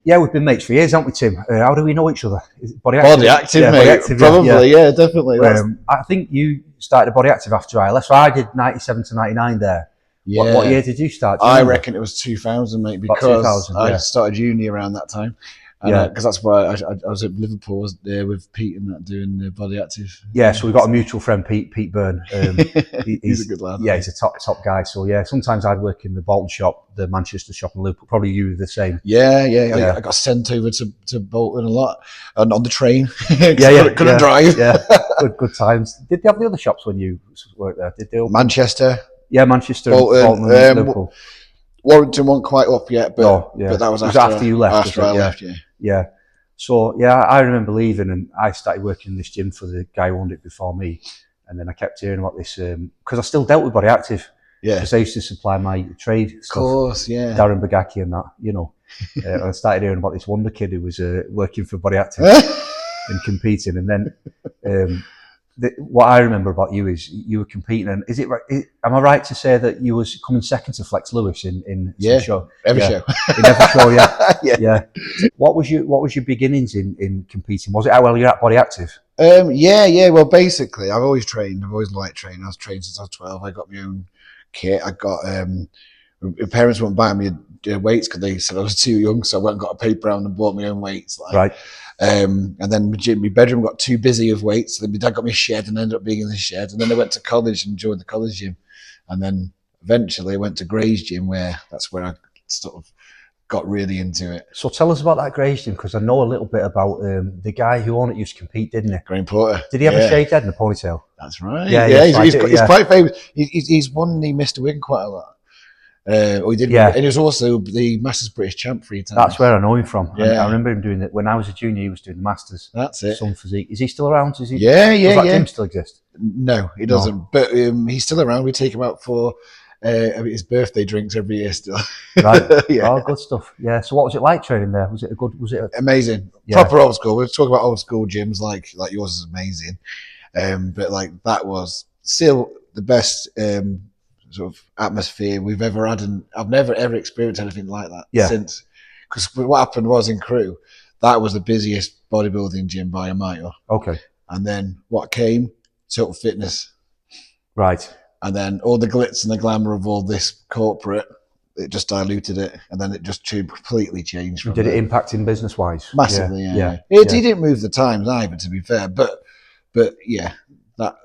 Yeah, we've been mates for years, haven't we, Tim? How do we know each other? Body Active, mate. Body Active, probably, yeah, definitely. I think you started Body Active after I left. So I did 97 to 99 there. Yeah. What year did you start? I reckon it was 2000, mate, because 2000, I started uni around that time. Because that's why I was at Liverpool with Pete and that doing the Body Active. Yeah, so we've got a mutual friend, Pete Byrne. He's a good lad. Yeah, he's a top guy. So yeah, sometimes I'd work in the Bolton shop, the Manchester shop in Liverpool. Probably you were the same. Yeah. I got sent over to Bolton a lot and on the train. Couldn't drive. Yeah, good times. Did they have the other shops when you worked there? Did they open? Manchester. Yeah, Manchester, Bolton, and Liverpool. Warrington wasn't quite up yet, but that was after you left. After I left, yeah. So I remember leaving, and I started working in this gym for the guy who owned it before me, and then I kept hearing about this because I still dealt with Body Active. Yeah, because I used to supply my trade stuff. Of course, yeah. Darren Bagaki and that, you know. I started hearing about this wonder kid who was working for Body Active and competing, and then. What I remember about you is you were competing, and am I right to say that you was coming second to Flex Lewis in some show? Every show. In every show, yeah. What was your beginnings in competing? Was it how well you're at Body Active? Yeah. Well, basically, I've always trained. I've always liked training. I was trained since I was 12. I got my own kit. I got my parents wouldn't buy me weights because they said I was too young, so I went and got a paper round and bought my own weights. Right. And then my bedroom got too busy with weights. So then my dad got me a shed and ended up being in the shed. And then I went to college and joined the college gym. And then eventually I went to Gray's gym, that's where I sort of got really into it. So tell us about that Gray's gym, because I know a little bit about the guy who owned it used to compete, didn't he? Graham Porter. Did he have a shaved head and a ponytail? That's right. Yeah, he's quite famous. He's won the Mr. Wigan quite a lot. He did, and he was also the Masters British champ 3 times. That's where I know him from. Yeah. I remember him doing it when I was a junior. He was doing the Masters. That's it. Some physique. Is he still around? Is he? Yeah. Does that gym still exist? No, he doesn't. No. But he's still around. We take him out for his birthday drinks every year still. Right. Oh, good stuff. Yeah. So what was it like training there? Was it amazing? Proper old school. We're talking about old school gyms like yours is amazing. But like that was still the best. Sort of atmosphere we've ever had, and I've never ever experienced anything like that since. Because what happened was in Crewe, that was the busiest bodybuilding gym by a mile. Okay. And then what came? Total Fitness. Right. And then all the glitz and the glamour of all this corporate, it just diluted it, and then it just completely changed. Did it impact in business wise? Massively, yeah. It didn't move the times either, to be fair, but yeah, that.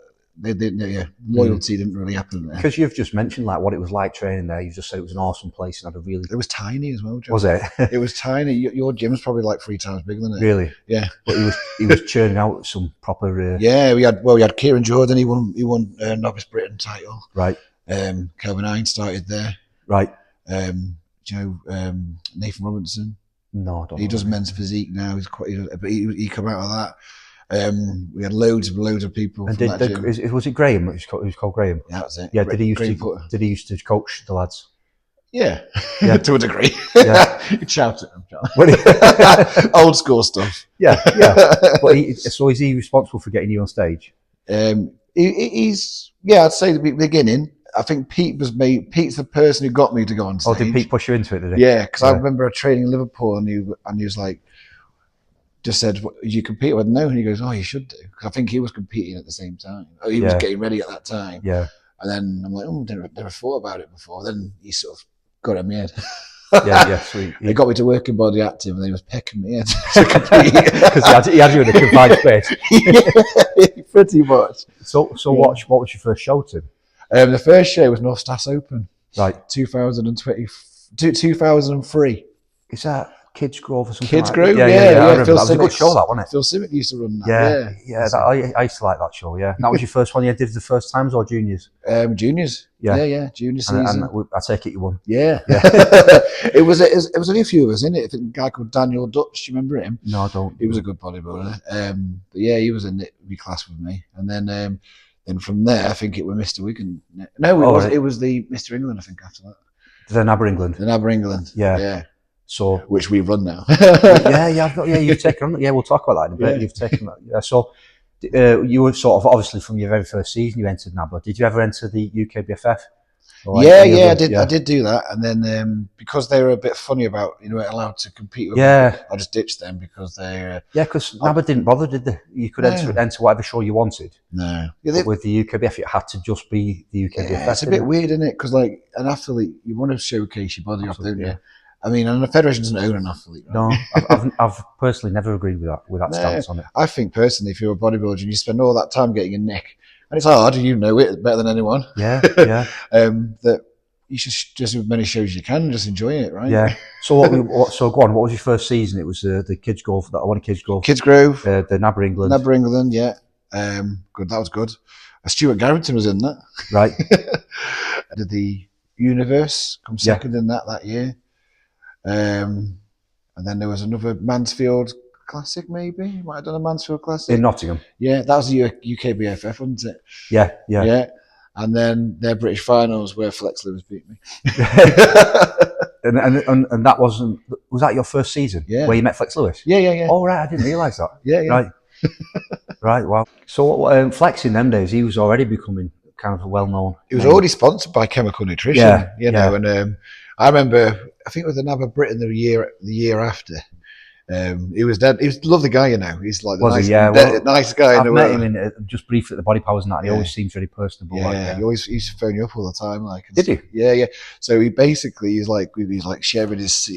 Loyalty didn't really happen there. Because you've just mentioned like what it was like training there. You just said it was an awesome place and had a really. It was tiny as well, Joe. Was it? It was tiny. Your gym's probably like 3 times bigger than it. Really? Yeah. But he was churning out some proper. Yeah, we had Kieran Jordan. He won Novice Britain title. Right. Kelvin Hines started there. Right. Nathan Robinson. No, I don't. He does men's physique now. But he come out of that. We had loads of people. And was it Graham? It was called Graham. Yeah, that was it. Yeah, did he used to coach the lads? Yeah, to a degree. Yeah, you'd shout at them. Old school stuff. Yeah. But so is he responsible for getting you on stage? He's I'd say the beginning. I think Pete's the person who got me to go on stage. Oh, did Pete push you into it? Did he? Yeah, because I remember training in Liverpool, and he was like. Just said, you compete? I went, no. And he goes, oh, you should do. Because I think he was competing at the same time. He was getting ready at that time. Yeah. And then I'm like, oh, never thought about it before. Then he sort of got it in my head. Yeah, sweet. He got me to work in Body Active, and then he was pecking me to compete. Because he had you in a confined space. Yeah, pretty much. So what was your first show, Tim? The first show was North Stas Open. Right. 2003. Is that Kids Grove or something? Kids Grove, yeah. That was a good show, that, wasn't it? Phil Simic used to run that. Yeah. I used to like that show. Yeah, that was your first one. You did the first times or juniors? Juniors. Yeah. Junior season. And I take it you won. Yeah. It was only a few of us in it. I think a guy called Daniel Dutch. Do you remember him? No, I don't. He was a good bodybuilder. But yeah, he was in the class with me. And then from there, I think it was Mr. Wigan. No, it was the Mr. England. I think after that. The NABBA England. The NABBA England. Yeah. So which we run now. You've taken on. Yeah, we'll talk about that in a bit. Yeah. You've taken that. Yeah, so you were sort of obviously from your very first season you entered NABBA. Did you ever enter the UKBFF? I did do that, and then because they were a bit funny about allowed to compete with me, I just ditched them because they because NABBA didn't bother, did they? You could enter whatever show you wanted. No, but with the UKBF, it had to just be the UKBF. Yeah, it's a bit weird, isn't it? Because like an athlete, you want to showcase your body off, don't you? I mean, and the federation doesn't own an athlete. Right? No, I've personally never agreed with that stance on it. I think personally, if you're a bodybuilder and you spend all that time getting your neck, and it's hard, you know it better than anyone. Yeah. That you should just as many shows as you can and just enjoy it, right? Yeah. So so go on. What was your first season? It was the Kids Grove. That I wanted Kids Grove. Kids Grove. The NABBA England. NABBA England, yeah. Good. That was good. Stuart Garrington was in that. Right. I did the Universe, come second in that year. And then there was another Mansfield Classic, maybe. Might have done a Mansfield Classic. In Nottingham. Yeah, that was the UKBFF, wasn't it? Yeah. And then their British finals where Flex Lewis beat me. and that was that your first season? Yeah. Where you met Flex Lewis? Yeah. Oh, right, I didn't realise that. Yeah. Right. Right, wow. So Flex in them days, he was already becoming kind of a well-known. He was already sponsored by Chemical Nutrition, you know, and I remember, I think it was the NABBA Britain the year after. He was dead. He was a lovely guy, you know. He's like nice guy. I've met him in just briefly at the Body Powers and that. And he always seems very personable. Yeah, he always used to phone you up all the time. Like, did he? Yeah. So he basically he's like sharing his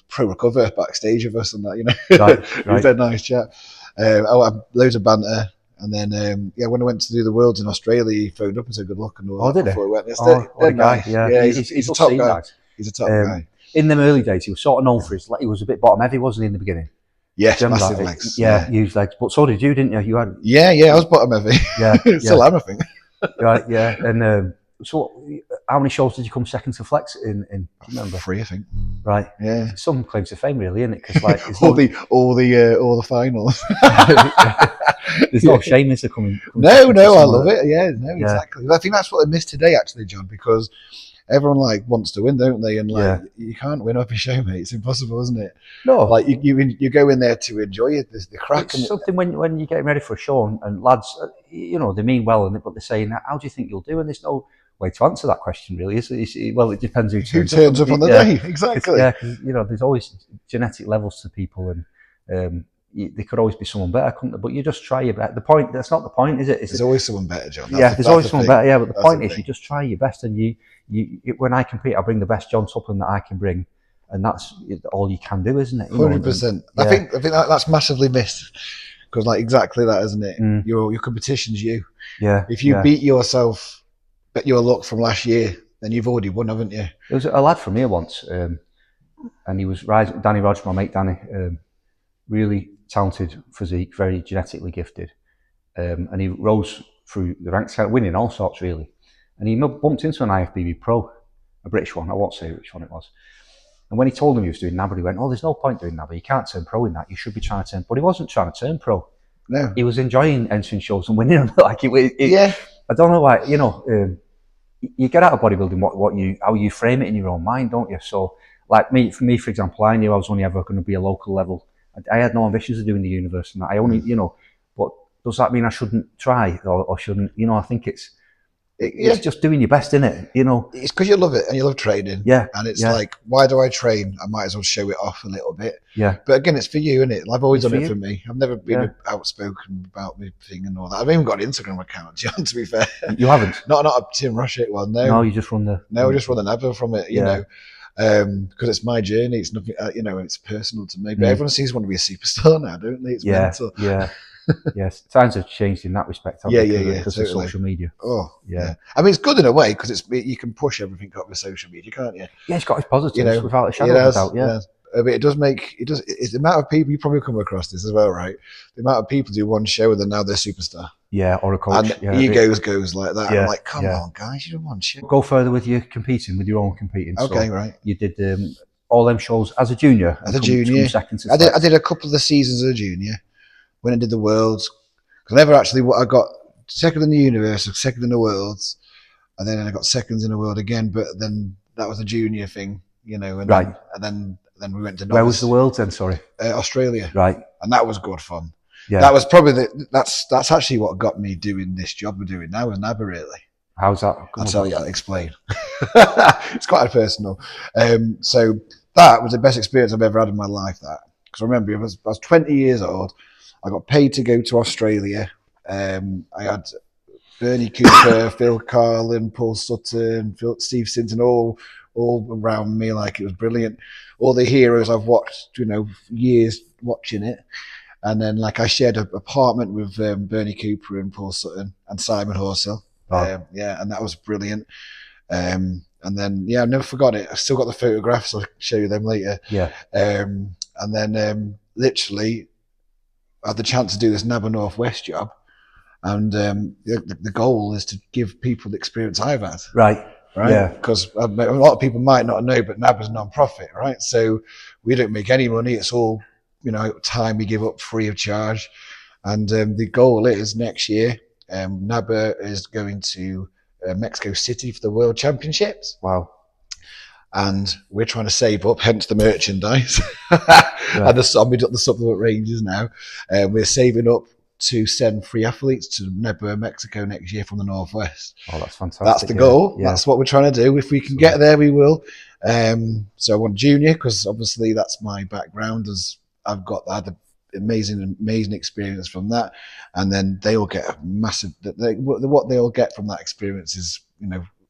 pro recover backstage with us and that, you know. Right. He's a nice chap. Loads of banter. And then, when I went to do the Worlds in Australia, he phoned up and said good luck and all that. Did he? Before he went. Nice. Yeah, he's a top guy. Nice. He's a top guy. In them early days, he was sort of known for his, he was a bit bottom heavy, wasn't he, in the beginning? Yes, massive legs. Yeah, huge legs. But so did you, didn't you? You had. Yeah, I was bottom heavy. Yeah. Still am, I think. Right, yeah. And so how many shows did you come second to Flex in do you remember? 3, I think. Right. Yeah. Some claims to fame, really, isn't it? Because all the finals. There's no shame in coming. No, I love it. Yeah, exactly. I think that's what I missed today, actually, John, because everyone wants to win, don't they? And you can't win up a show, mate. It's impossible, isn't it? No. You go in there to enjoy it. There's the crack. It's something when you're getting ready for a show and lads, they mean well, but they're saying, how do you think you'll do? And there's no way to answer that question, really. Well, it depends who turns up on the day. Exactly. Yeah, because there's always genetic levels to people, and there could always be someone better, couldn't there? But you just try your best. That's not the point, is it? There's always someone better, John. There's always someone better. Yeah, but the point is, you just try your best, and you when I compete, I bring the best John Tupland that I can bring, and that's all you can do, isn't it? 100%. I think that's massively missed because exactly that, isn't it? Your competition's you. Yeah. If you beat yourself, bet your luck from last year, then you've already won, haven't you? There was a lad from here once, and he was rising. Danny Rogers, my mate Danny, really talented physique, very genetically gifted, and he rose through the ranks, winning all sorts really. And he bumped into an IFBB pro, a British one. I won't say which one it was. And when he told him he was doing NABBA, he went, "Oh, there's no point doing NABBA. You can't turn pro in that. You should be trying to turn." But he wasn't trying to turn pro. No, he was enjoying entering shows and winning them. I don't know why. You get out of bodybuilding how you frame it in your own mind, don't you? So, for me, for example, I knew I was only ever going to be a local level. I had no ambitions of doing the Universe, and I only, But does that mean I shouldn't try or shouldn't? I think it's just doing your best, innit? It's because you love it and you love training. Yeah. And it's why do I train? I might as well show it off a little bit. Yeah. But again, it's for you, innit? I've always done it for me. I've never been outspoken about my thing and all that. I've even got an Instagram account, John, to be fair. You haven't? Not a Tim Rosiek one, no. No, you just run the... No, I just run the NABBA from it, you know. Because it's my journey. It's nothing, it's personal to me. But everyone seems to want to be a superstar now, don't they? It's mental. Yeah. Yes, times have changed in that respect. Because of social media. Oh, yeah. I mean, it's good in a way because you can push everything up with social media, can't you? Yeah, it's got its positives without a shadow of a doubt. Yeah, but it's the amount of people you probably come across this as well, right? The amount of people do one show and then now they're superstar. Yeah, or a coach. And egos goes like that. Yeah, I'm like, come on, guys, you do one show. Go further with your competing, with your own competing. Okay, so right. You did all them shows as a junior. As a junior, I did a couple of the seasons as a junior. When I did the Worlds, because I never actually, I got second in the Universe, second in the Worlds, and then I got seconds in the World again. But then that was a junior thing, and right. Then we went to novice. Where was the Worlds then? Sorry, Australia. Right, and that was good fun. Yeah, that was probably that's actually what got me doing this job we're doing now with NABBA, really. How's that? I'll tell you, I'll explain. It's quite personal. So that was the best experience I've ever had in my life. That, because I remember I was 20 years old. I got paid to go to Australia. I had Bernie Cooper, Phil Carlin, Paul Sutton, Steve Sinton, all around me. Like, it was brilliant. All the heroes I've watched, years watching it. And then, like, I shared an apartment with Bernie Cooper and Paul Sutton and Simon Horsell. And that was brilliant. And then, I never forgot it. I still got the photographs. I'll show you them later. Yeah. And then, literally, I had the chance to do this NABA Northwest job. And the goal is to give people the experience I've had. Right. Yeah. Because a lot of people might not know, but NABA's non-profit, right? So we don't make any money. It's all, time we give up free of charge. And the goal is next year, NABA is going to Mexico City for the World Championships. Wow. And we're trying to save up, hence the merchandise. And the supplement ranges now. We're saving up to send 3 athletes to NABA Mexico next year from the Northwest. Oh, that's fantastic. That's the goal. Yeah. That's what we're trying to do. If we can get there, we will. So I want junior, because obviously that's my background, as I've had the amazing experience from that. And then they all get a massive, what they all get from that experience is,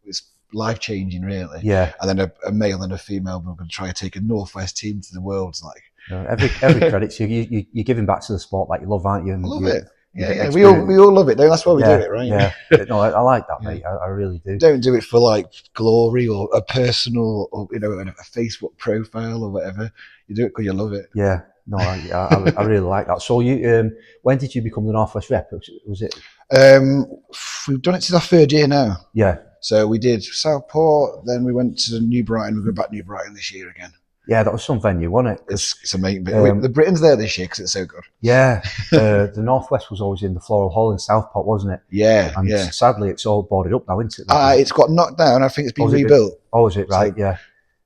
it's life-changing, really. Yeah. And then a male and a female, we're going to try to take a Northwest team to the world. Like, every credit you're giving back to the sport like you love, aren't you? And I love it. Yeah. We all love it, though. That's why we do it, right? Yeah. No, I like that, mate. I really do. Don't do it for like glory or a personal, or a Facebook profile or whatever. You do it because you love it. Yeah. No, I really like that. So you, when did you become the Northwest rep? Was it? We've done it since our 3rd year now. Yeah. So we did Southport, then we went to New Brighton. We're going back to New Brighton this year again. Yeah, that was some venue, wasn't it? It's amazing. The Britain's there this year because it's so good. Yeah. The Northwest was always in the Floral Hall in Southport, wasn't it? Yeah. And sadly, it's all boarded up now, isn't it? It's got knocked down. I think it's been rebuilt. Is it? Right, so, yeah.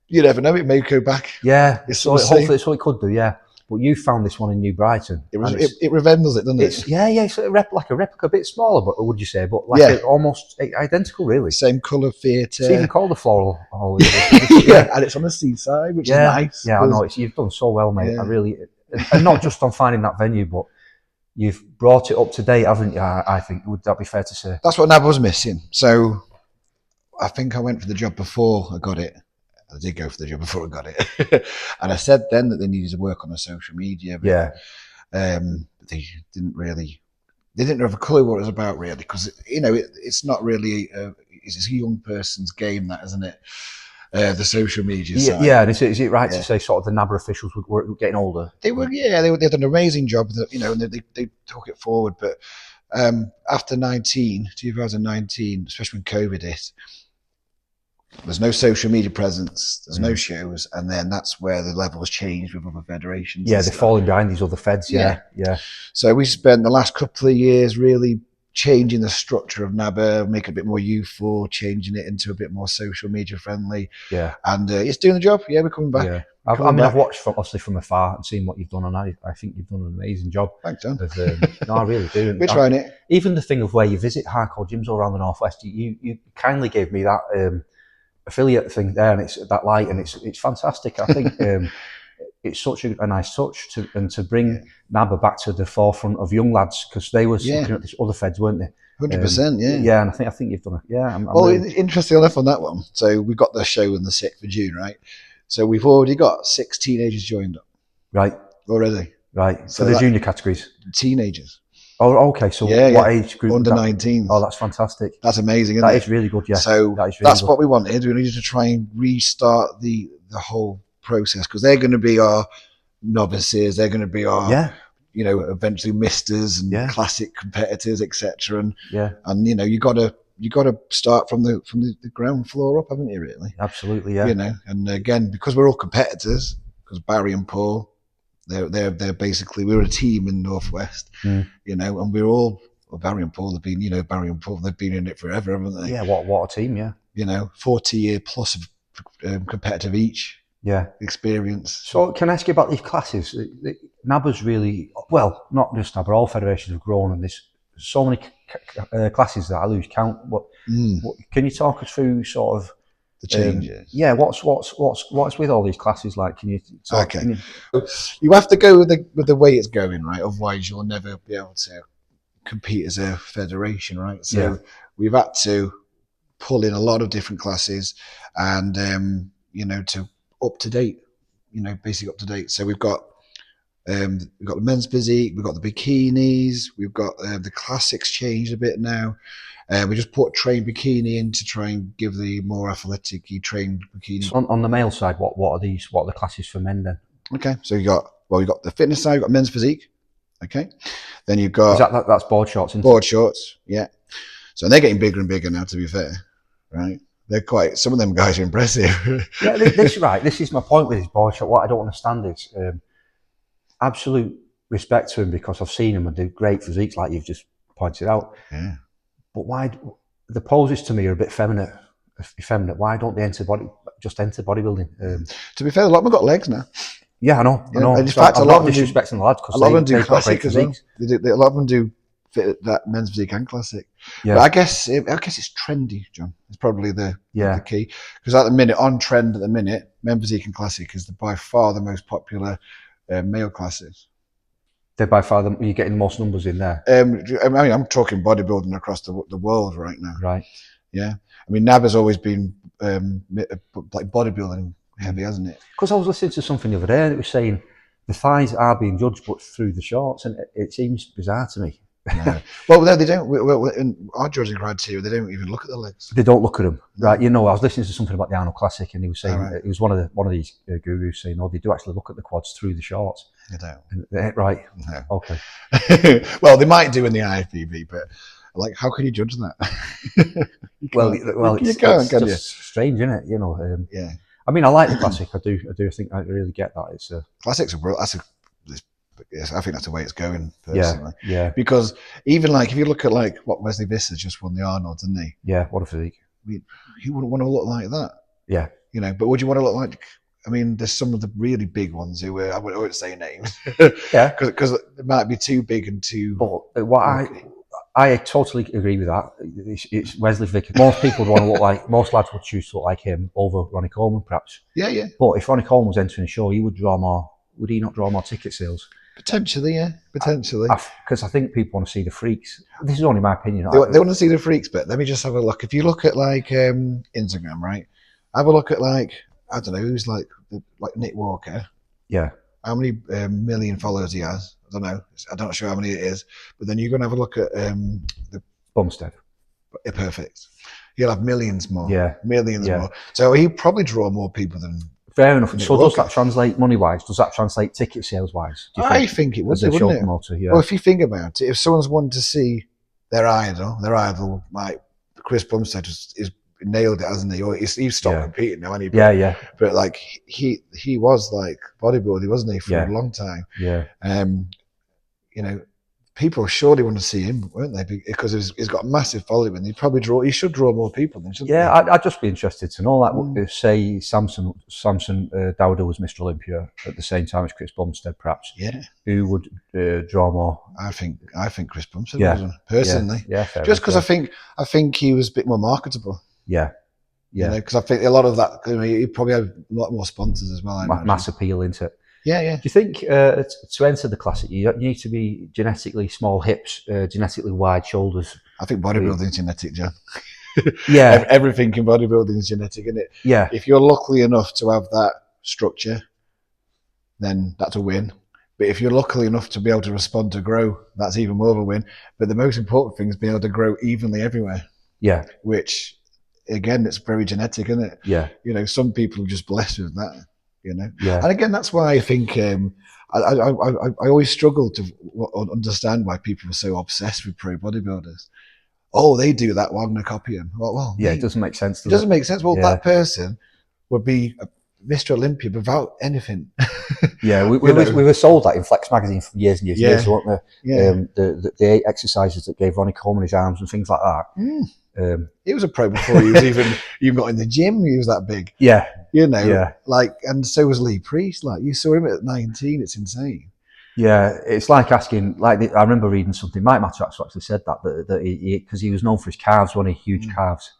You never know. It may go back. Yeah. Hopefully it's what it could do, yeah. But you found this one in New Brighton. It resembles it, doesn't it? Yeah, it's like a replica, a bit smaller, but would you say? But like almost identical, really. Same colour theatre. It's even called the Floral Hall. And it's on the seaside, which is nice. Yeah, I know. You've done so well, mate. I really, and not just on finding that venue, but you've brought it up to date, haven't you? I think, would that be fair to say? That's what NAB was missing. So I think I went for the job before I got it. I did go for the job before I got it. And I said then that they needed to work on the social media. But, they didn't have a clue what it was about, really, because, it's not really, it's a young person's game, that, isn't it? The social media side. Yeah, and is it right to say sort of the NABA officials were getting older? They were, they did an amazing job, and they took it forward. But after 2019, especially when COVID hit, there's no social media presence, there's no shows, and then that's where the levels changed with other federations. Yeah, they're falling behind these other feds, yeah. So we spent the last couple of years really changing the structure of NABA, making it a bit more youthful, changing it into a bit more social media friendly. Yeah. And it's doing the job. Yeah, we're coming back. Yeah. I've watched obviously from afar and seen what you've done, and I think you've done an amazing job. Thanks, John. No, I really do. We're trying it. Even the thing of where you visit hardcore gyms all around the Northwest, you kindly gave me that affiliate thing there, and it's that light, and it's fantastic. I think it's such a nice touch to bring NABA back to the forefront of young lads, because they were looking at this other feds, weren't they? 100%, yeah. And I think you've done it. Yeah. Interesting enough on that one. So we got the show on the 6th of June, right? So we've already got 6 teenagers joined up. Right. Already. Right. So the junior categories. Teenagers. Oh, okay. So what age group? Under 19. Oh, that's fantastic. That's amazing, isn't it? That is really good, yeah. So that's what we wanted. We needed to try and restart the whole process, because they're going to be our novices. They're going to be our, eventually misters and classic competitors, etc. And you got to start from the ground floor up, haven't you? Really? Absolutely, yeah. And again, because we're all competitors, because Barry and Paul, they're basically, we're a team in Northwest, and we're all, Barry and Paul have been, they've been in it forever, haven't they? Yeah, what a team, yeah. 40 year plus of competitive each experience. So can I ask you about these classes? NABA's really, well, not just NABA, all federations have grown, and there's so many classes that I lose count. What can you talk us through sort of the changes? Yeah, what's with all these classes like? Can you talk? Okay, you have to go with the way it's going, right? Otherwise, you'll never be able to compete as a federation, right? So we've had to pull in a lot of different classes, and to up to date, basic up to date. So we've got the men's physique, we've got the bikinis, we've got the classics changed a bit now. We just put trained bikini in to try and give the more athletic-y trained bikini. So on the male side, what are these? What are the classes for men then? Okay, so you got the fitness side, you've got men's physique. Okay, then you've got that's board shorts. Board shorts, yeah. So they're getting bigger and bigger now. To be fair, right? They're some of them guys are impressive. Yeah, this is my point with his board short. What I don't understand is absolute respect to him because I've seen him and do great physiques like you've just pointed out. Yeah. But why the poses to me are a bit feminine? Why don't they enter bodybuilding? To be fair, a lot of them got legs now. Yeah, I know. In fact, a lot of them disrespecting the lads because a lot of them do got classic great as well. physiques. A lot of them do fit that men's physique and classic. Yeah. But I guess it's trendy, John. It's probably the key because at the minute on trend at the minute, men's physique and classic is by far the most popular male classes. They're by far you're getting the most numbers in there. I mean, I'm talking bodybuilding across the world right now. Right. Yeah. I mean, NAB has always been like bodybuilding heavy, hasn't it? Because I was listening to something the other day and it was saying the thighs are being judged, but through the shorts, and it seems bizarre to me. No. Well, no, they don't. In our judging criteria, they don't even look at the legs. They don't look at them, right? I was listening to something about the Arnold Classic, and he was saying it was one of these gurus saying, "Oh, they do actually look at the quads through the shorts." They don't. Right? No. Okay. Well, they might do in the IFBB, but like, how can you judge that? you can't, can you? Strange, isn't it? Yeah. I mean, I like the Classic. I do think I really get that. It's Classics are brilliant. Yes, I think that's the way it's going personally. Yeah. Because even like if you look at like what Wesley Visser just won the Arnold, didn't he? Yeah. What a physique. I mean, he wouldn't want to look like that. Yeah. But would you want to look like? I mean, there's some of the really big ones who I wouldn't say names. Yeah. Because it might be too big and too. But I totally agree with that. It's Wesley Vickers. Most people would want to look like. Most lads would choose to look like him over Ronnie Coleman, perhaps. Yeah. But if Ronnie Coleman was entering a show, he would draw more. Would he not draw more ticket sales? Potentially, yeah. Potentially. Because I think people want to see the freaks. This is only my opinion. They want to see the freaks, but let me just have a look. If you look at like Instagram, right? Have a look at like, I don't know, who's like Nick Walker. Yeah. How many million followers he has? I don't know. I'm not sure how many it is. But then you're going to have a look at the Bumstead. Perfect. He'll have millions more. Yeah. Millions more. So he'll probably draw more people than. Fair enough. So does that translate money-wise? Does that translate ticket sales-wise? I think it would, wouldn't it? Promoter, yeah. Well, if you think about it, if someone's wanting to see their idol like Chris Bumstead is nailed it, hasn't he? Or he's stopped competing now, hasn't he? Yeah. But like he was like bodybuilding, wasn't he, for a long time? Yeah. People surely want to see him, won't they? Because he's got a massive following. He should draw more people than, shouldn't he? I'd just be interested to know, like, say Samson Dowder was Mr. Olympia at the same time as Chris Bumstead, perhaps. Yeah. Who would draw more? I think Chris Bumstead would, personally. Yeah, fair just because I think he was a bit more marketable. Yeah. Because I think a lot of that, he probably had a lot more sponsors as well. Mass appeal into it. Yeah. Do you think to enter the Classic, you need to be genetically small hips, genetically wide shoulders? I think bodybuilding is genetic, John. Yeah. Everything in bodybuilding is genetic, isn't it? Yeah. If you're lucky enough to have that structure, then that's a win. But if you're lucky enough to be able to respond to grow, that's even more of a win. But the most important thing is being able to grow evenly everywhere. Yeah. Which, again, it's very genetic, isn't it? Yeah. Some people are just blessed with that. Yeah. And again, that's why I think I always struggle to understand why people are so obsessed with pro bodybuilders. Oh, they do that, well, I'm going to copy them. Well, it doesn't make sense. It doesn't make sense. Well, that person would be Mr. Olympia without anything. Yeah, we were sold that in Flex magazine for years and years, weren't we? Yeah. The exercises that gave Ronnie Coleman his arms and things like that. He was a pro before he was even got in the gym. He was that big. Yeah. Like, and so was Lee Priest. Like, you saw him at 19. It's insane. Yeah, it's like asking, I remember reading something, Mike Matrax actually said that because he was known for his calves, one of huge calves.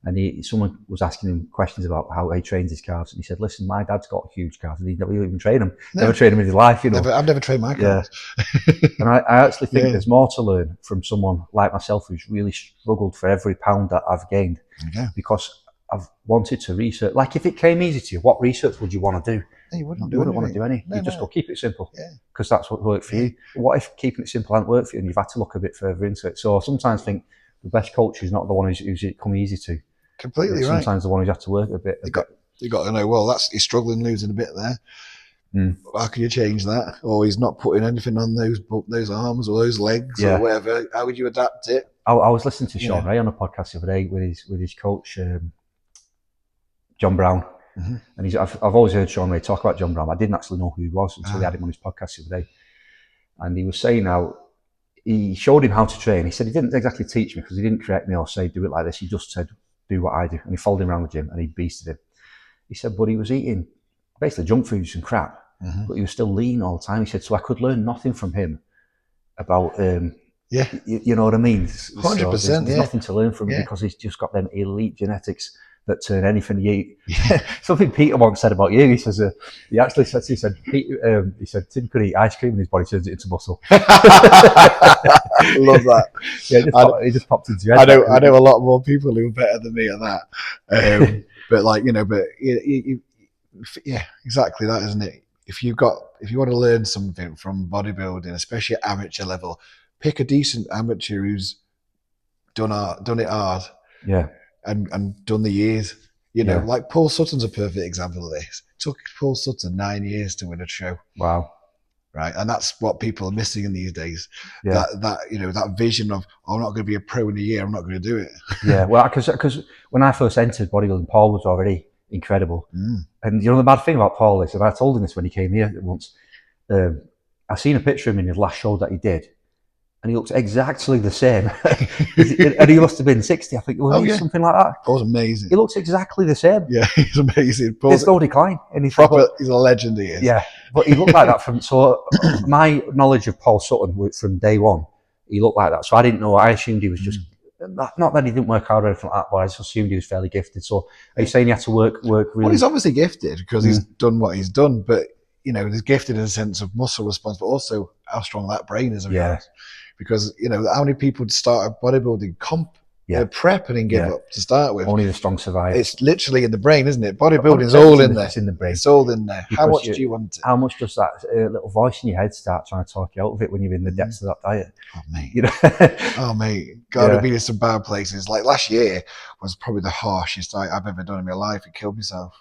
And someone was asking him questions about how he trains his calves. And he said, listen, my dad's got huge calves and he's never even trained them. No. Never trained them in his life, you know. I've never trained my calves. Yeah. And I actually think there's more to learn from someone like myself who's really struggled for every pound that I've gained. Because I've wanted to research. Like, if it came easy to you, what research would you want to do? You wouldn't want to do any. You just go, keep it simple. Yeah. Because that's what worked for you. What if keeping it simple hasn't worked for you and you've had to look a bit further into it? So I sometimes think the best coach is not the one who's it come easy to. Completely it's right. Sometimes the one who's had to work a bit. You got to know, well, he's struggling losing a bit there. How can you change that? Or he's not putting anything on those arms or those legs or whatever. How would you adapt it? I was listening to Sean Ray on a podcast the other day with his coach, John Brown. And I've always heard Sean Ray talk about John Brown. I didn't actually know who he was until he had him on his podcast the other day. And he was saying how he showed him how to train. He said he didn't exactly teach me because he didn't correct me or say do it like this. He just said do what I do. And he followed him around the gym and he beasted him. He said, but he was eating basically junk foods and crap, but he was still lean all the time. He said, so I could learn nothing from him about, you know what I mean? 100%. So there's nothing to learn from him because he's just got them elite genetics that turn anything you eat. Something Peter once said about you. He says he actually said Tim could eat ice cream and his body turns it into muscle. Love that. He just popped into your head. I know a lot more people who are better than me at that. But exactly that, isn't it? If you want to learn something from bodybuilding, especially at amateur level, pick a decent amateur who's done it hard. Yeah. And done the years, like Paul Sutton's a perfect example of this. It took Paul Sutton 9 years to win a show. Wow. Right. And that's what people are missing in these days. Yeah. That vision of, I'm not going to be a pro in a year, I'm not going to do it. Yeah. Well, because when I first entered bodybuilding, Paul was already incredible. And the bad thing about Paul is, and I told him this when he came here once, I seen a picture of him in his last show that he did. And he looks exactly the same. And he must have been 60, I think. Something like that. Paul's amazing. He looks exactly the same. Yeah, he's amazing. There's no decline. And he's he's a legend, he is. Yeah, but he looked like that so my knowledge of Paul Sutton from day one, he looked like that. So I didn't know. I assumed he was just, not that he didn't work hard or anything like that, but I just assumed he was fairly gifted. So are you saying he had to work really? Well, he's obviously gifted because he's done what he's done, but, he's gifted in a sense of muscle response, but also how strong that brain is. Because, how many people start a bodybuilding prep and then give up to start with? Only the strong survive. It's literally in the brain, isn't it? Bodybuilding is all in there. It's in the brain. It's all in there. How much do you want it? How much does that little voice in your head start trying to talk you out of it when you're in the depths of that diet? Oh, mate. Oh, mate. God, I've been in some bad places. Like last year was probably the harshest I've ever done in my life. It killed myself.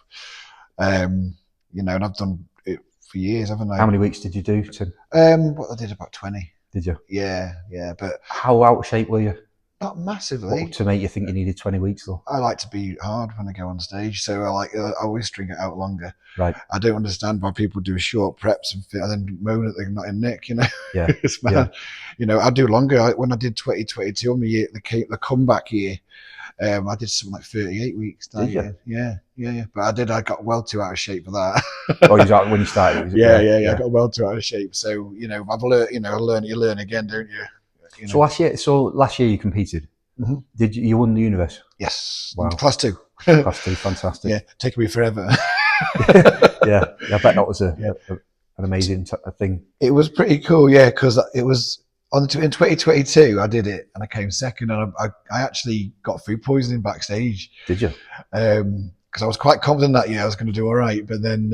And I've done it for years, haven't I? How many weeks did you do, Tim? I did about 20. Did you? Yeah. But how out of shape were you? Not massively. What, to make you think you needed 20 weeks though? I like to be hard when I go on stage, so I always string it out longer. Right. I don't understand why people do short preps and then moan that they're not in nick. Yeah. It's mad. I do longer. When I did 2022 on the comeback year, I did something like 38 weeks that year. Yeah. But I got well too out of shape for that. Oh, you when you started? Yeah. I got well too out of shape. So I've learned. You learn again, don't you? So last year you competed. Did you won the universe? Yes. Wow. Class 2. Class 2, fantastic. Yeah, taking me forever. yeah. I bet that was an amazing thing. It was pretty cool, because it was in 2022. I did it and I came second, and I actually got food poisoning backstage. Did you? Because I was quite confident that year I was going to do all right, but then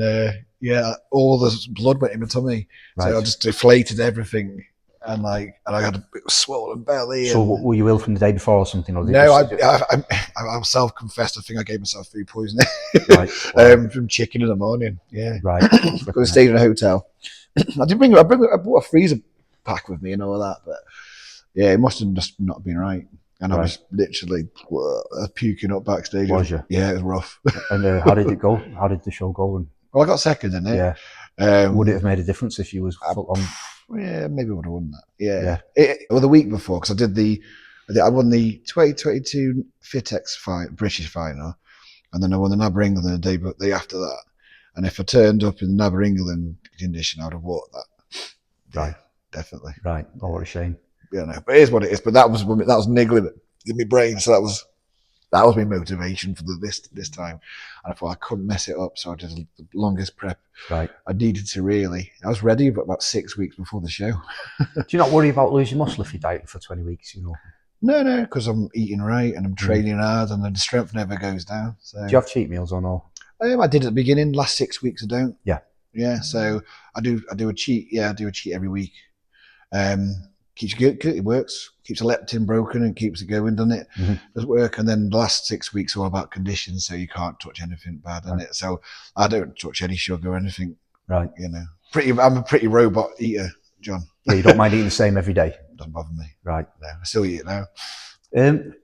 all the blood went in my tummy, so I just deflated everything. And I had a swollen belly. So were you ill from the day before or something? Or no, I'm self-confessed. I think I gave myself food poisoning from chicken in the morning. Yeah, right. I stayed in a hotel. I bought a freezer pack with me and all that, but it must have just not been right. And I was literally puking up backstage. Was you? Yeah, it was rough. And how did it go? How did the show go? Well, I got second in it. Yeah. Would it have made a difference if you was full on? Yeah, maybe I would have won that. Yeah. The week before, because I won the 2022 Fitex British final, and then I won the NABBA England the day after that. And if I turned up in the NABBA England condition, I would have walked Right. Definitely. Right. Oh, what a shame. Yeah, no, but it is what it is. But that was niggling in my brain, so that was my motivation for this time. And I thought I couldn't mess it up, so I did the longest prep. Right. I needed to really. I was ready, but about 6 weeks before the show. Do you not worry about losing muscle if you're dieting for 20 weeks? No, because I'm eating right and I'm training hard, and the strength never goes down. So, do you have cheat meals or no? I did at the beginning. Last 6 weeks, I don't. Yeah. So I do a cheat. Yeah, I do a cheat every week. Keeps you good. It works. Keeps the leptin broken and keeps it going, doesn't it? Mm-hmm. Does work. And then the last 6 weeks are all about conditions, so you can't touch anything bad, isn't it? So I don't touch any sugar or anything. Right. I'm a pretty robot eater, John. Yeah, you don't mind eating the same every day? Doesn't bother me. Right. No, I still eat it now.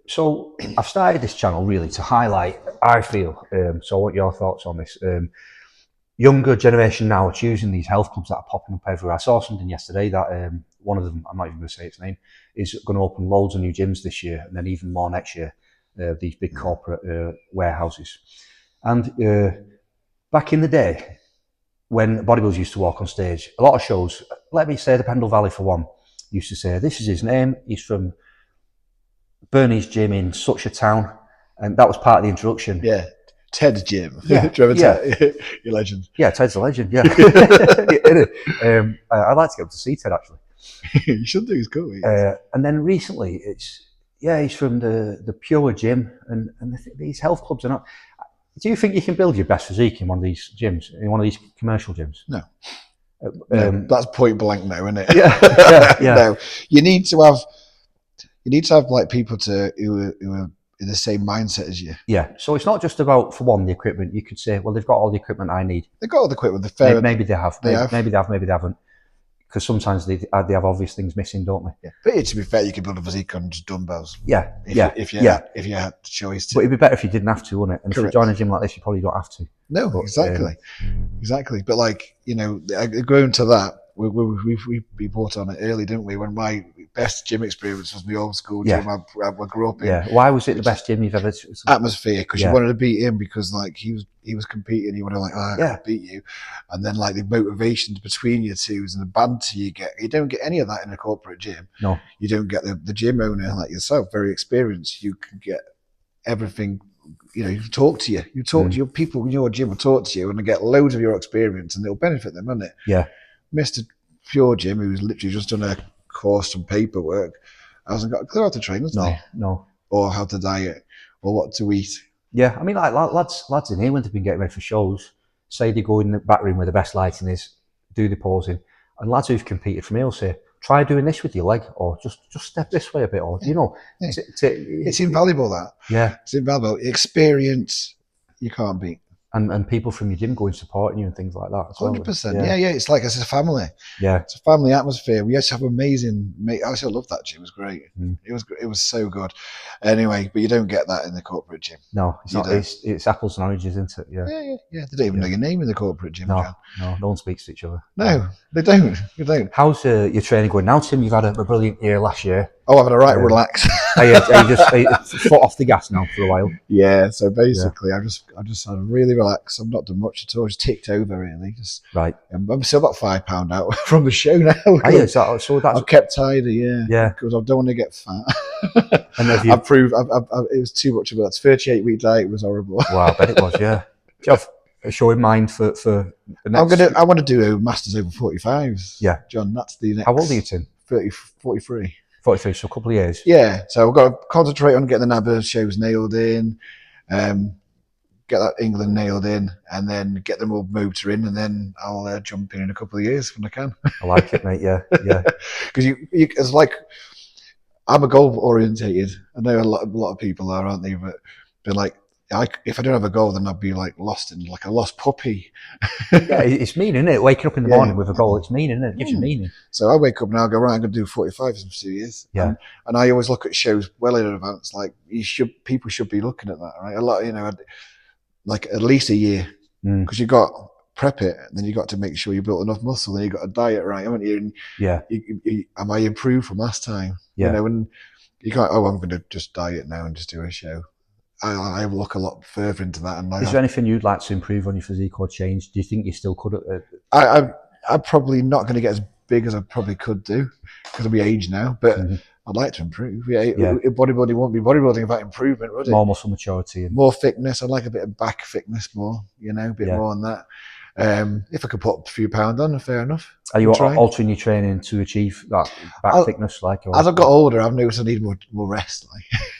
So I've started this channel really to highlight, I feel, so I want your thoughts on this. Younger generation now are choosing these health clubs that are popping up everywhere. I saw something yesterday that one of them, I'm not even going to say its name, is going to open loads of new gyms this year and then even more next year, these big corporate warehouses. And back in the day, when bodybuilders used to walk on stage, a lot of shows, let me say the Pendle Valley for one, used to say, this is his name, he's from Bernie's gym in such a town, and that was part of the introduction. Yeah, Ted's gym. Yeah, Ted? You're a legend. Yeah, Ted's a legend. Yeah, I'd like to get up to see Ted actually. You should do. He's cool. And then recently, he's from the Pure gym, and these health clubs are not. Do you think you can build your best physique in one of these gyms, in one of these commercial gyms? No. That's point blank no, isn't it? Yeah. No, you need to have like people who are in the same mindset as you. Yeah. So it's not just about, for one, the equipment. You could say, well, they've got all the equipment I need. They've got all the equipment. Maybe they have. Maybe they have. Maybe they haven't. Because sometimes they have obvious things missing, don't they? Yeah. But to be fair, you can build a physique on just dumbbells. Yeah. If you had the choice to. But it'd be better if you didn't have to, wouldn't it? And Correct. if you join a gym like this, you probably don't have to. No, but, exactly. But like, going to that, we bought on it early, didn't we? When my best gym experience was my old school gym I grew up in. Yeah. Why was it the best gym you've ever? Atmosphere, because you wanted to beat him, because like he was competing, you want to I can beat you, and then like the motivations between you twos and the banter you don't get any of that in a corporate gym. No, you don't get the gym owner like yourself, very experienced. You can get everything. You talk to your people in your gym will talk to you and get loads of your experience, and it'll benefit them, won't it? Yeah. Mr. Pure Gym, who's literally just done a course and paperwork, hasn't got a clue how to train, hasn't he? No. Or how to diet, or what to eat. Yeah, I mean, like lads in here when they've been getting ready for shows, say they go in the back room where the best lighting is, do the posing, and lads who've competed from here will say, try doing this with your leg, or just step this way a bit, or it's invaluable. That it's invaluable experience. You can't beat. And people from your gym going supporting you and things like that. 100%. Yeah. It's like it's a family. Yeah, it's a family atmosphere. We used to have amazing. I still love that gym. It was great. It was so good. Anyway, but you don't get that in the corporate gym. No, it's not. It's apples and oranges, isn't it? Yeah. They don't even know your name in the corporate gym. No one speaks to each other. No, they don't. They don't. How's your training going now, Tim? You've had a brilliant year last year. Oh, I've had a right relax. Are you just foot off the gas now for a while? Yeah. So basically, I just had a really relax. I've not done much at all. Just ticked over really. Just right. I'm still about £5 out from the show now. Are you? So that's I've kept tidy. Yeah. Because I don't want to get fat. And I've proved. It was too much of that. 38-week diet was horrible. Wow, I bet it was. Yeah. Do you have a show in mind for the next? I want to do a Masters over 45s. Yeah, John. That's the next. How old are you, Tim? 43. 43, so a couple of years. Yeah, so we've got to concentrate on getting the NABBA shows nailed in, get that England nailed in, and then get them all motoring, and then I'll jump in a couple of years when I can. I like it, mate. Yeah. Because it's like I'm a goal orientated. I know a lot of people are, aren't they? But they're like, if I don't have a goal, then I'd be like lost in like a lost puppy. Yeah, it's mean, isn't it? Waking up in the morning with a goal, it's mean, isn't it? It gives you meaning. So I wake up and I'll go, right, I'm going to do 45 in 2 years. Yeah. And I always look at shows well in advance. Like people should be looking at that, right? A lot, like at least a year, because you got prep it, and then you got to make sure you built enough muscle, and you got a diet right, haven't you? And am I improved from last time? Yeah. And you can't. Oh, I'm going to just diet now and just do a show. I look a lot further into that. And is there anything you'd like to improve on your physique or change? Do you think you still could? I'm probably not going to get as big as I probably could do because of my age now, but I'd like to improve. Bodybuilding won't be bodybuilding about improvement, would it? More muscle maturity. And more thickness. I'd like a bit of back thickness more, a bit more on that. If I could put a few pounds on, fair enough. Are you altering your training to achieve that back thickness? As I've got older, I've noticed I need more rest.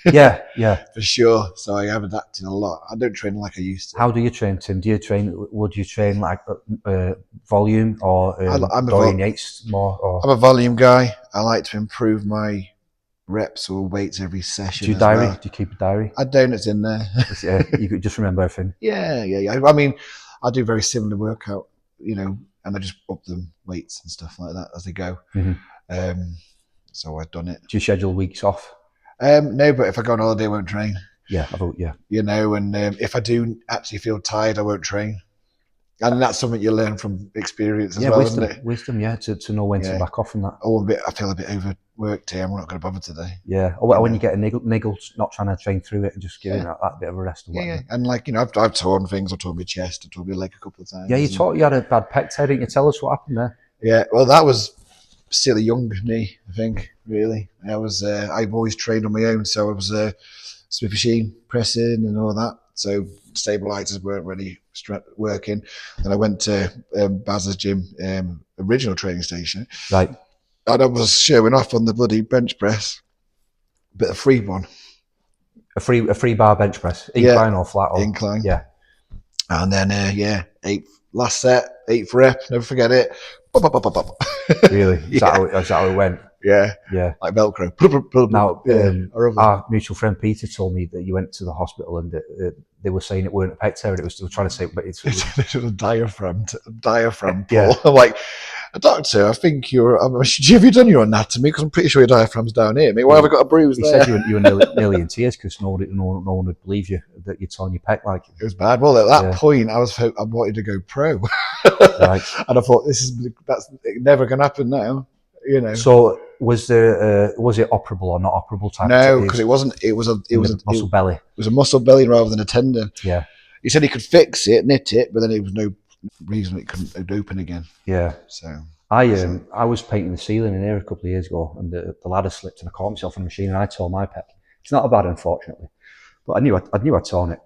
Yeah, for sure. So I have adapted a lot. I don't train like I used to. How do you train, Tim? Would you train like volume or Dorian Yates more? Or? I'm a volume guy. I like to improve my reps or weights every session. Do you diary? Do you keep a diary? I don't. It's in there. Yeah, you could just remember everything. Yeah. I mean, I do very similar workout, and I just up them weights and stuff like that as they go. So I've done it. Do you schedule weeks off? No, but if I go on holiday, I won't train. Yeah, yeah. And if I do actually feel tired, I won't train. And that's something you learn from experience as well, isn't it? Wisdom, to know when to back off from that. I feel a bit overworked here. I'm not going to bother today. Yeah. Or when you get a niggle, not trying to train through it and just giving that bit of a rest. Or whatever. And I've torn things. I've torn my chest. I've torn my leg a couple of times. Yeah, you had a bad pec tear, didn't you? Tell us what happened there. Yeah, well, that was still a young me, I think, really. I've always trained on my own, so I was Smith machine, pressing and all that. So stabilizers weren't really working. Then I went to Baz's gym, original training station. Right. And I was showing off on the bloody bench press, but a free one. A free bar bench press, incline or flat? Or, incline. Yeah. And then, last set, 8th rep, never forget it. Really? Is that how it went? Yeah. Like Velcro. Now, our mutual friend Peter told me that you went to the hospital and they were saying it weren't a pec tear. They were trying to say, but it's a diaphragm pull. I'm like, doctor, I think have you done your anatomy? Because I'm pretty sure your diaphragm's down here. Why have I got a bruise there? He said you were nearly in tears because no one would believe you that you'd torn your pec. Like it was bad. Well, at that point, I wanted to go pro, right. And I thought that's never going to happen now. So was it operable or not operable type? No, because it wasn't. It was a muscle belly. It was a muscle belly rather than a tendon. Yeah. He said he could fix it, knit it, but then there was no reason it couldn't open again. Yeah. So I was painting the ceiling in here a couple of years ago, and the ladder slipped and I caught myself on the machine and I tore my pec. It's not a bad, unfortunately, but I knew I'd torn it.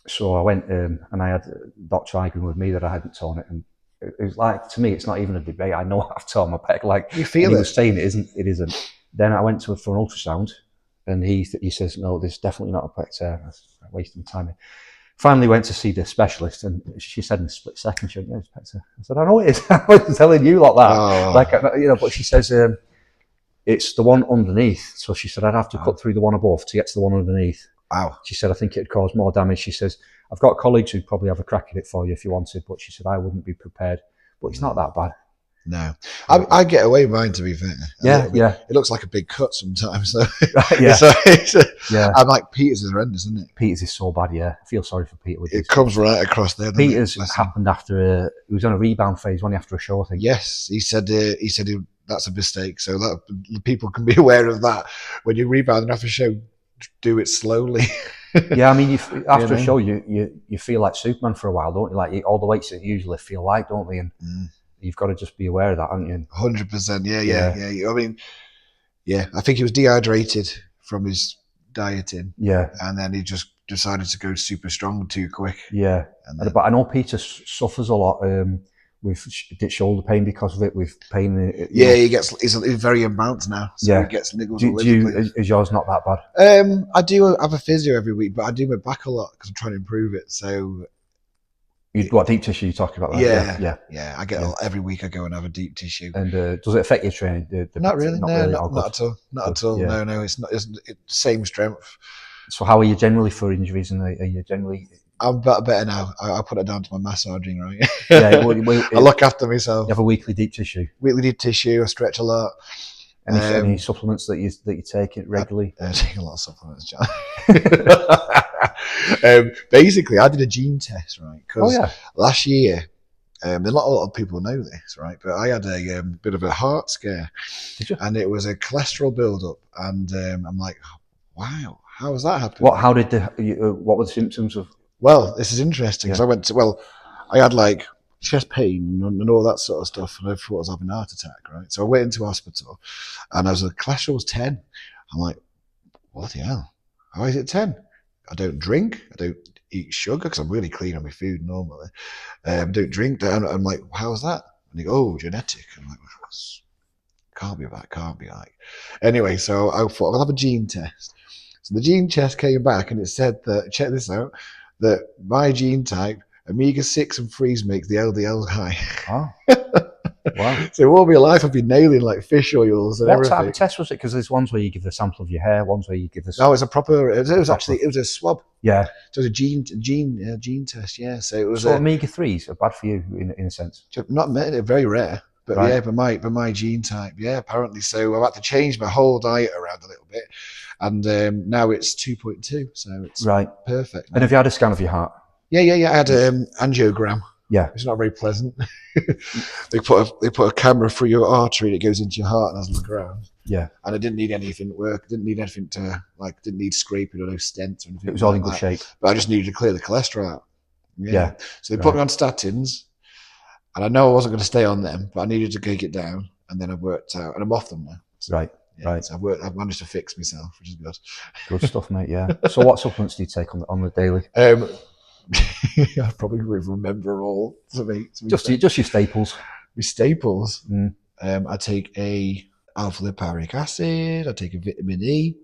So I went and I had Dr. arguing with me that I hadn't torn it, and it was like, to me, it's not even a debate. I know I've torn my pec. Like you feel he it. was saying it isn't. Then I went for an ultrasound, and he says, no, this is definitely not a pec tear. I was wasting time. Finally went to see the specialist, and she said in a split second, she went, yeah, it's pec tear. I said, I know it is. I was telling you like that. Oh. But she says it's the one underneath. So she said I'd have to cut through the one above to get to the one underneath. Wow. She said I think it'd cause more damage. She says I've got colleagues who'd probably have a crack at it for you if you wanted, but she said I wouldn't be prepared. But it's not that bad. No, I get away with mine, to be fair. Yeah. It looks like a big cut sometimes. So. Yeah. I'm like, Peter's is horrendous, isn't it? Peter's is so bad. Yeah, I feel sorry for Peter. It comes right across there. Peter's happened after he was on a rebound phase, only after a show, I think. Yes, he said that's a mistake. So that people can be aware of that. When you rebound after a show, do it slowly. Yeah, I mean, after a show, you feel like Superman for a while, don't you? Like all the weights that you usually feel like, don't they? And you've got to just be aware of that, haven't you? 100%. Yeah. I mean, I think he was dehydrated from his dieting. Yeah. And then he just decided to go super strong too quick. Yeah. But I know Peter suffers a lot with shoulder pain because of it, with pain. He's very imbalanced now. So he gets niggles all over the place. Is yours not that bad? I do have a physio every week, but I do my back a lot because I'm trying to improve it. So, what deep tissue you talking about? Yeah. I get every week. I go and have a deep tissue. And does it affect your training? Not really. Not at all. Not at all. Yeah. No. It's not. It's same strength. So how are you generally for injuries? And are you generally? I'm better now. I put it down to my massaging, right? Yeah. I look after myself. You have a weekly deep tissue. Weekly deep tissue. I stretch a lot. Any supplements that you take it regularly? I take a lot of supplements, John. Basically, I did a gene test, right? Because last year, a lot of people know this, right? But I had a bit of a heart scare. Did you? And it was a cholesterol build-up. And I'm like, wow, how has that happened? What were the symptoms of? Well, this is interesting because I had like chest pain and all that sort of stuff, and I thought I was having a heart attack, right? So I went into hospital, and the cholesterol was 10. I'm like, what the hell? How is it 10? I don't drink. I don't eat sugar because I'm really clean on my food normally. Don't drink. I'm like, how's that? And they go, oh, genetic. I'm like, can't be right. Can't be right. Anyway, so I thought I'll have a gene test. So the gene test came back, and it said that, check this out, that my gene type, omega-6 and 3s make the LDL high. Oh. Wow. So all my life I've been nailing like fish oils and everything. What type of test was it? Because there's ones where you give a sample of your hair, ones where you give a... No, it's a proper, it was a swab. Yeah. So it was a gene test, yeah. So it was... So omega-3s are bad for you in a sense? Not very rare, but right. Yeah, but my gene type, yeah, apparently. So I've had to change my whole diet around a little bit, and now it's 2.2, so it's right. Perfect. And have you had a scan of your heart? Yeah. I had angiogram. Yeah, it's not very pleasant. They put a camera through your artery that goes into your heart and has a look around. Yeah, and I didn't need anything to work. Didn't need anything to didn't need scraping or no stents or anything. It was all in good shape. But I just needed to clear the cholesterol out. Yeah. So they put me on statins, and I know I wasn't going to stay on them, but I needed to take it down. And then I worked out, and I'm off them now. So, right. Yeah, right. So I've managed to fix myself, which is good. Good stuff, mate. Yeah. So what supplements do you take on the daily? I probably remember all to me. Just your staples. My staples. I take a alpha-lipoic acid. I take a vitamin E.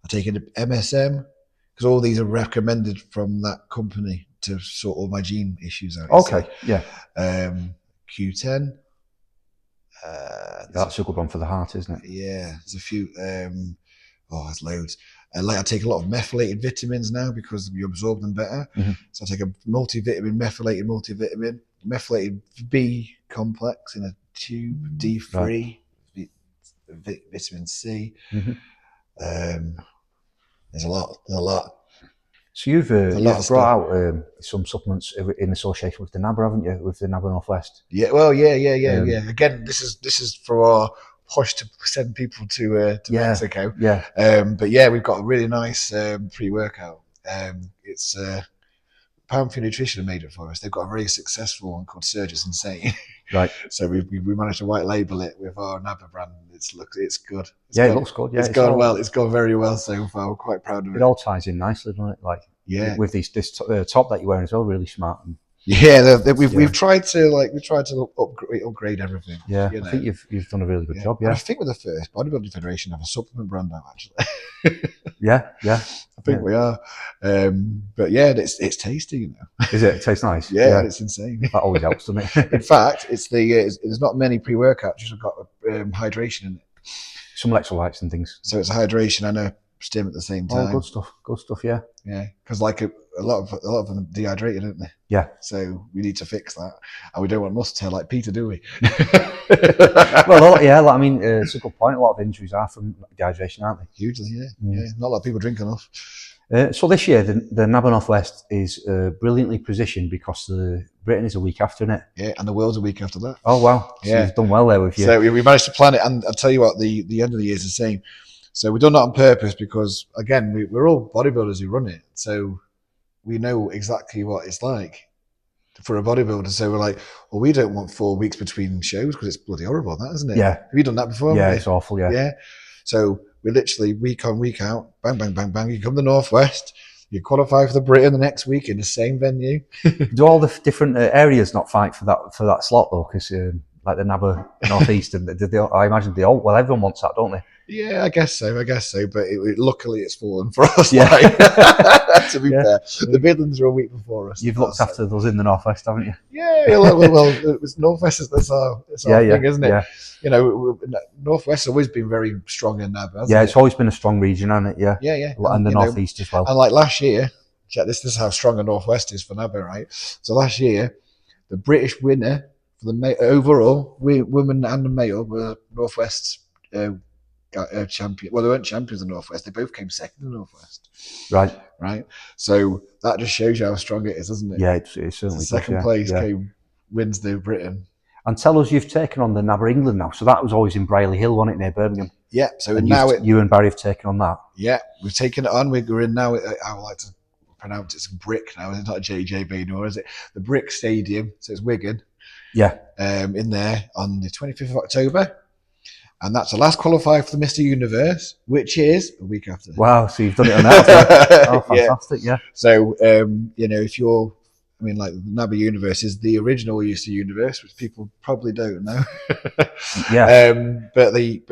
I take an MSM because all these are recommended from that company to sort all my gene issues out. Okay. Yeah. Q10. That's a good one for the heart, isn't it? Yeah. There's a few. There's loads. I take a lot of methylated vitamins now because you absorb them better. Mm-hmm. So I take a methylated multivitamin, methylated B complex in a tube, D3, right. Vitamin C. Mm-hmm. There's a lot. So you've brought out some supplements in association with the NABA, haven't you? With the NABA Northwest. Yeah. Well, yeah. Again, this is for our push to send people to Mexico. Yeah. But yeah, we've got a really nice pre-workout. It's Pound for Nutrition made it for us. They've got a very successful one called Surge's Insane. Right. So we managed to white label it with our NABA brand. It's good. It looks good. Yeah, it's gone well. It's gone very well so far. We're quite proud of it. It all ties in nicely, doesn't it? Like with this top that you're wearing as well, really smart. We've tried to upgrade everything. Yeah, I think you've done a really good job. Yeah, and I think we're the first bodybuilding federation to have a supplement brand out actually. yeah. I think we are. But yeah, it's tasty, you know. Is it? It tastes nice. Yeah, it's insane. That always helps, doesn't it? In fact, there's not many pre-workouts. You've got hydration in it. Some electrolytes and things. So it's a hydration and a stim at the same time. Oh, good stuff. Yeah. Yeah, because a lot of them are dehydrated, aren't they? Yeah. So we need to fix that, and we don't want muscle tear like Peter, do we? Well, I mean, it's a good point. A lot of injuries are from dehydration, aren't they? Hugely, yeah. Not a lot of people drink enough. So this year, the NABA Northwest is brilliantly positioned because Britain is a week after, isn't it? Yeah, and the world's a week after that. Oh wow! So you've done well there with you. So we managed to plan it, and I'll tell you what, the end of the year is the same. So we've done that on purpose because, again, we're all bodybuilders who run it. So we know exactly what it's like for a bodybuilder. So we're like, well, we don't want 4 weeks between shows because it's bloody horrible, that, isn't it? Yeah. Have you done that before? Yeah, it's awful, yeah. Yeah. So we literally, week on, week out, bang, bang, bang, bang. You come to the Northwest, you qualify for the Britain the next week in the same venue. Do all the different areas not fight for that slot, though? Because like the NABA Northeast, and I imagine everyone wants that, don't they? Yeah, I guess so. But luckily, it's fallen for us. Yeah. To be fair, the Midlands are a week before us. You've looked after those in the Northwest, haven't you? Yeah. Well, it's Northwest. That's our thing, isn't it? Yeah. You know, Northwest has always been very strong in NABA. Yeah, it's always been a strong region, hasn't it? Yeah. Yeah. And the Northeast as well. And like last year, check this. This is how strong a Northwest is for NABA, right? So last year, the British winner for the overall women and the male were Northwest. Champion. Well, they weren't champions in the Northwest. They both came second in the Northwest. Right. So that just shows you how strong it is, doesn't it? Yeah, it certainly does. Second place wins the Britain. And tell us, you've taken on the NABA England now. So that was always in Brierley Hill, wasn't it, near Birmingham? Yeah. So and now you and Barry have taken on that. Yeah, we've taken it on. We're in now. I would like to pronounce it's Brick now. It's not JJ Bay nor is it the Brick Stadium? So it's Wigan. Yeah. In there on the 25th of October. And that's the last qualifier for the Mr. Universe, which is a week after. Wow, so you've done it on that. Oh, fantastic, yeah. So, if you're, like the NABBA Universe is the original Mr. Universe, which people probably don't know. Yeah. But the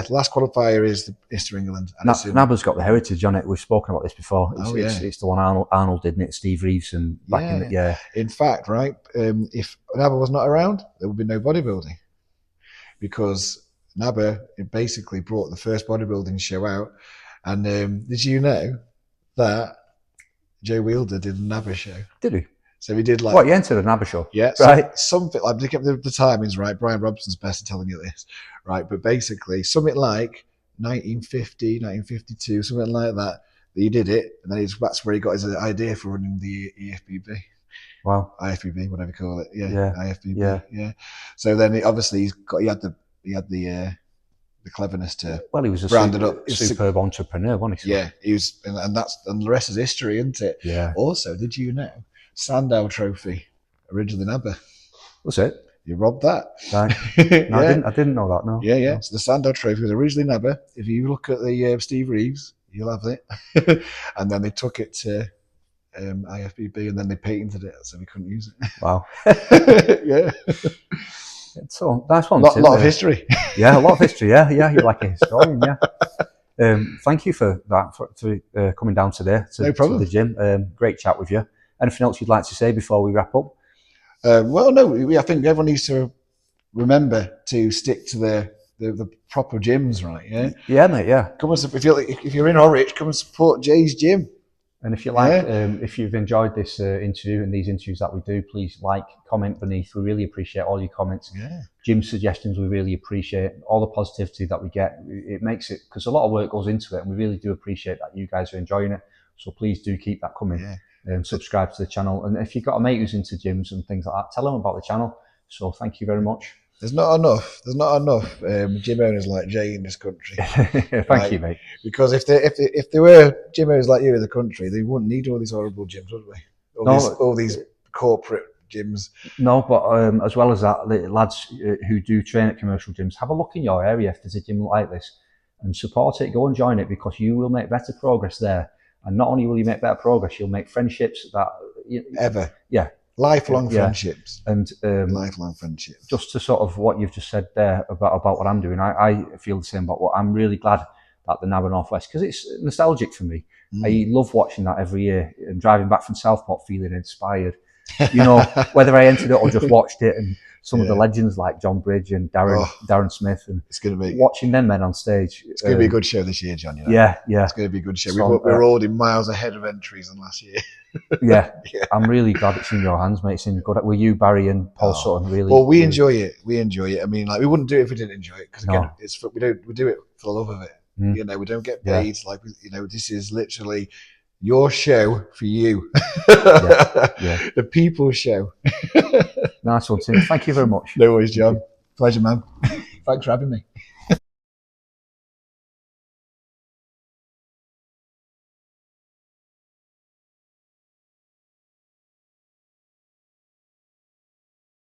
last qualifier is the Mr. England. And NABBA's got the heritage on it. We've spoken about this before. It's the one Arnold did, isn't it? Steve Reeves and back in the, In fact, right, if NABBA was not around, there would be no bodybuilding. Because NABBA basically brought the first bodybuilding show out. And did you know that Joe Wielder did a NABBA show? Did he? So he did like... What, you entered a NABBA show? Yeah. Right. Something like, the timings right, Brian Robson's best at telling you this, right? But basically, something like 1950, 1952, something like that, he did it. And then that's where he got his idea for running the EFBB. Wow. IFBB, whatever you call it. Yeah. IFBB. Yeah. So then he had the cleverness to he was a superb entrepreneur, wasn't he? Yeah, he was, and the rest is history, isn't it? Yeah. Also, did you know Sandow Trophy originally NABBA? Was it? You robbed that. Right. No, I didn't know that. No. Yeah. No. So the Sandow Trophy was originally NABBA. If you look at the Steve Reeves, you'll have it. And then they took it to IFBB, and then they patented it, so we couldn't use it. Wow. Yeah. So nice one. A lot of history. Yeah, a lot of history. Yeah, you're like a historian. Yeah. Thank you for that for coming down today to the gym. Great chat with you. Anything else you'd like to say before we wrap up? Well, no. I think everyone needs to remember to stick to the proper gyms, right? Yeah. Yeah, mate. Yeah. Come on, if you're in Norwich, come and support Jay's gym. And if you like, if you've enjoyed this interview and these interviews that we do, please like, comment beneath. We really appreciate all your comments. Yeah. Gym suggestions, we really appreciate all the positivity that we get. It makes it, because a lot of work goes into it, and we really do appreciate that you guys are enjoying it. So please do keep that coming. Yeah. Subscribe to the channel. And if you've got a mate who's into gyms and things like that, tell them about the channel. So thank you very much. There's not enough gym owners like Jay in this country. Thank you, mate. Because if there were gym owners like you in the country, they wouldn't need all these horrible gyms, would we? All these corporate gyms. No, but as well as that, the lads who do train at commercial gyms, have a look in your area if there's a gym like this and support it. Go and join it, because you will make better progress there. And not only will you make better progress, you'll make friendships that... Yeah. Lifelong friendships. And lifelong friendships. Just to sort of what you've just said there about what I'm doing, I feel the same about what I'm really glad that the NABBA Northwest, because it's nostalgic for me. I love watching that every year and driving back from Southport feeling inspired. Whether I entered it or just watched it, and some of the legends like John Bridge and Darren Smith, and it's going to be watching them men on stage. It's going to be a good show this year, John. Yeah. It's going to be a good show. We're already miles ahead of entries than last year. Yeah. I'm really glad it's in your hands, mate. It's in good with you, Barry, and Paul Sutton. Really. Well, we enjoy it. I mean, we wouldn't do it if we didn't enjoy it, because again, we do it for the love of it. We don't get paid. This is literally your show for you. The people's show. Nice one, Tim. Thank you very much. No worries, John. Pleasure, man. Thanks for having me.